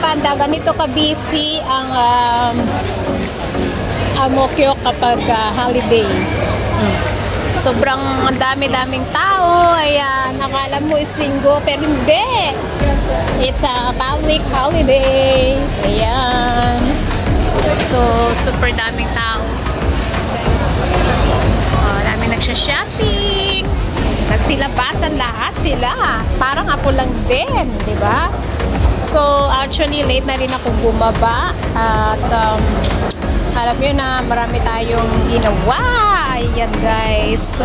Panda, ganito ka-busy ang Mokyo kapag holiday. Sobrang dami-daming tao. Ayan, nakala mo is linggo, pero hindi. It's a public holiday. Ayan. So, super daming tao. Oh, daming nagsha-shopping. Nagsilabasan lahat sila. Parang ako lang din, di ba? So, actually, late na rin akong bumaba. At, alam nyo na, marami tayong ginawa. Ayan, guys. So,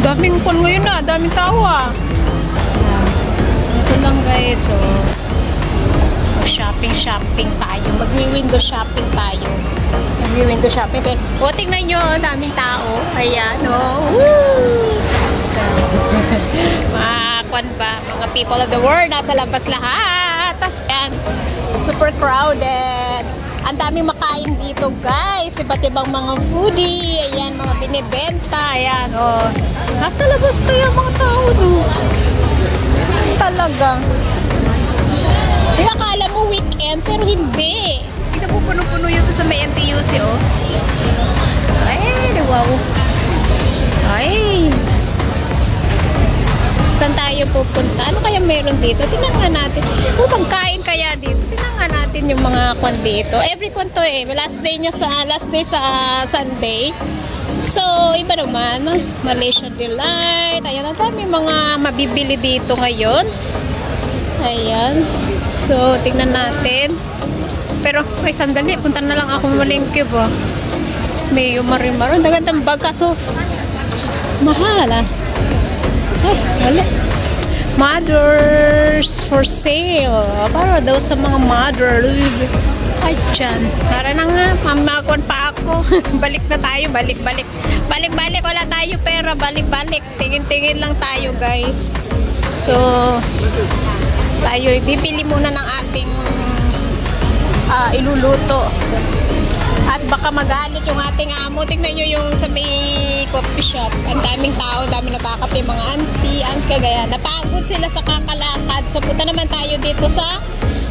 daming kon ngayon na. Daming tawa. Ito lang, guys. So, shopping tayo. Magwi-window shopping tayo. Magwi-window shopping. Pero, tingnan nyo, daming tao. Ayan, Woo! Mga ba? Mga people of the world, nasa labas lahat. Ayan. Super crowded. Ang daming makain dito, guys. Iba't ibang mga foodie. Ayan, mga binibenta. Ayan, nasa labas kaya mga tao, Talaga. Akala mo weekend, pero hindi. Hindi na po puno-puno yun sa may NTUC, Ay, wow. Ay. Saan tayo pupunta? Ano kaya meron dito? Tingnan nga natin. Pagkain kaya dito. Tingnan nga natin yung mga kwan dito. Every kwan to last day sa Sunday. So, iba naman. Malaysia Delight. Ayan, ang dami mga mabibili dito ngayon. Ayan. So, tingnan natin. Pero, ay, sandali. Punta na lang ako malingkib, Tapos may umari-maro. Ang gandang bag. Kaso, mahal, Ay, wala. Mothers for sale. Para daw sa mga mother. Ay, dyan. Para na nga. Mamakon pa ako. Balik na tayo. Balik. Wala tayo pera. Balik. Tingin-tingin lang tayo, guys. So, tayo bibili muna ng ating iluluto. At baka magalit yung ating amo. Tingnan nyo yung sa may coffee shop. Ang daming tao, daming nakakape, mga auntie, uncle, gaya. Napagod sila sa kakalakad. So, punta naman tayo dito sa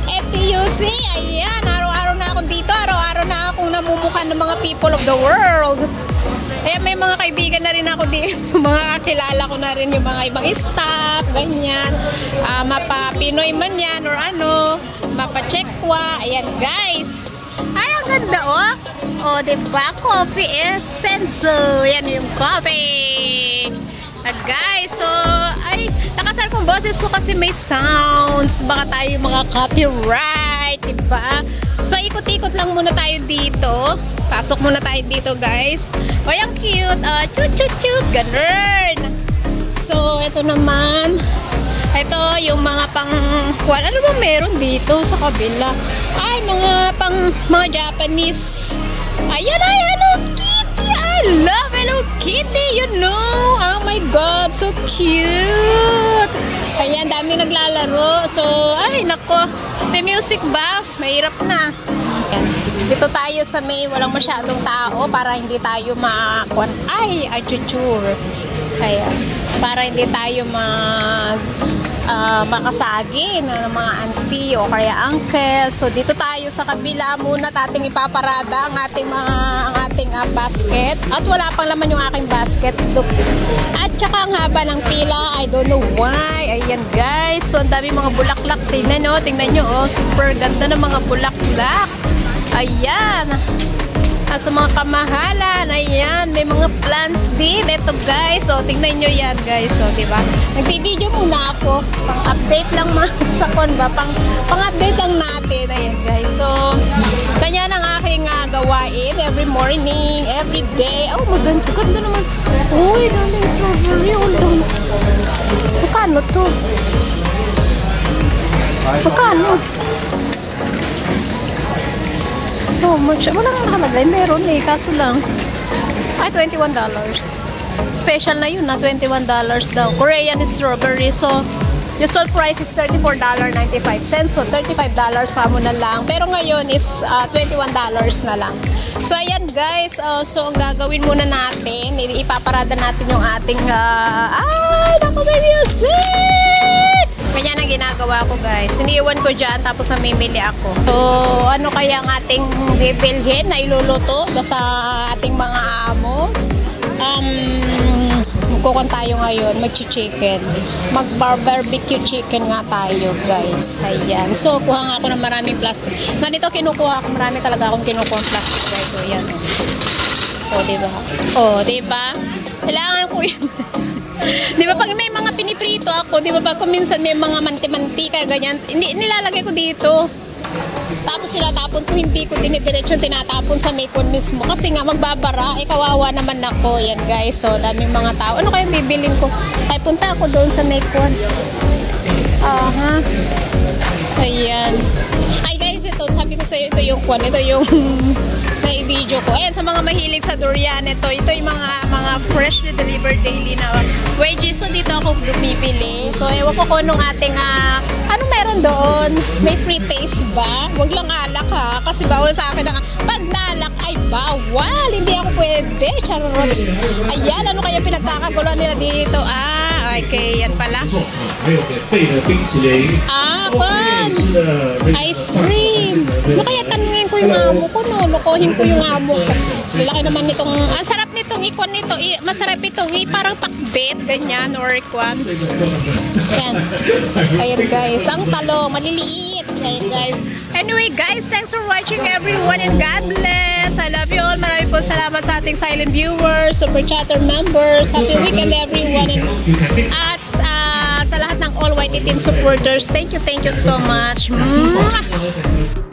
NTUC. Ayan, araw-araw na ako dito. Araw-araw na akong namumukha ng mga people of the world. Ayan, may mga kaibigan na rin ako dito. Mga kakilala ko na rin yung mga ibang staff, ganyan. Mapa Pinoy man yan or ano. Mapa Chekwa. Ayan, guys. Ay, ang ganda, diba? Coffee essence. Yan yung coffee. At guys, so, ay, nakasal kong boses ko kasi may sounds. Baka tayo mga copyright, diba? So, ikot-ikot lang muna tayo dito. Pasok muna tayo dito, guys. O, yung cute. Chut. Ganun. So, ito naman. Ito, yung mga ano ba meron dito sa kabila? Ay, mga Japanese. Ayan, Hello Kitty. I love Hello Kitty, Oh my God, so cute. Ayan, dami naglalaro. So, ay, nako. May music ba? Mahirap na. Ayan. Dito tayo sa may walang masyadong tao para hindi tayo makakwan. Ay, achuchur. Ayan. Para hindi tayo makasagin ng mga auntie o kaya uncle. So, dito tayo sa kabila muna at ating ipaparada ang ating basket. At wala pang laman yung aking basket. At saka ang haba ng pila. I don't know why. Ayan, guys. So, ang dami mga bulaklak. Tingnan nyo. Super ganda ng mga bulaklak. Ayan. So, mga kamahalan, ayan, may mga plants din. Ito, guys. So, tingnan nyo yan, guys. So, diba? Nag-video muna ako. Pang-update lang sa konba. Pang-update lang natin. Ayan, guys. So, kanya ng aking gawain. Every morning, every day. Oh, maganda. Ganda naman. Uy, daming strawberry. Magkano to? Magkano? Oh, much. Walang nakalagay. Meron kaso lang. Ay, $21. Special na yun, $21 daw. Korean strawberry. So, usual price is $34.95. So, $35 pa mo na lang. Pero ngayon is $21 na lang. So, ayan guys. So, ang gagawin muna natin, ipaparada natin yung ating ay, naku, may music! Ganyan ang ginagawa ko, guys. Iniiwan ko dyan, tapos mamimili ako. So, ano kaya ang ating bibilhin na iluluto sa ating mga amo? Magkukon tayo ngayon, mag-chicken. Mag-barbecue chicken nga tayo, guys. Ayan. So, kuha nga ako ng maraming plastic. Ganito kinukuha ako. Marami talaga akong kinukuha ng plastic, guys. So, yan. O, diba? O, diba? Kailangan ko yan. Di ba pag may mga piniprito ako, di ba pag minsan may mga manti-mantika, ganyan, nilalagay ko dito. Tapos sinatapon ko, hindi ko dinidiretso tinatapon sa Maycon mismo. Kasi nga magbabara, kawawa naman ako. Yan guys, so daming mga tao. Ano kaya bibiling ko? Ay, punta ako doon sa Maycon. Aha. Ayan. Ay guys, ito, sabi ko sa'yo, ito yung kwan, ito yung na-video ko. Ayan, sa mga mahilig sa durian, ito yung mga freshly delivered daily na wedges. So, dito ako bumibili. So, ewan ko kung anong ating, ano meron doon? May free taste ba? Huwag lang alak ha, kasi bawal sa akin pag nalak ay bawal. Hindi ako pwede. Charots. Ayan, ano kaya pinagkakagulo nila dito? Okay, yan pala. Kan. Ice cream. Ano kaya tanungin ko yung amo ko, no? Lokohin ko yung amo ko. Laki naman nitong, ang sarap nitong ikon nito. Masarap itong parang pakbet, ganyan, or ikwan. Yan. Ayan guys, ang talo, maliliit. Ayan guys. Anyway guys, thanks for watching everyone and God bless. I love you all. Marami po salamat sa ating silent viewers, super chatter members. Happy weekend everyone. And at sa lahat ng All White Team supporters, thank you so much. Mwah!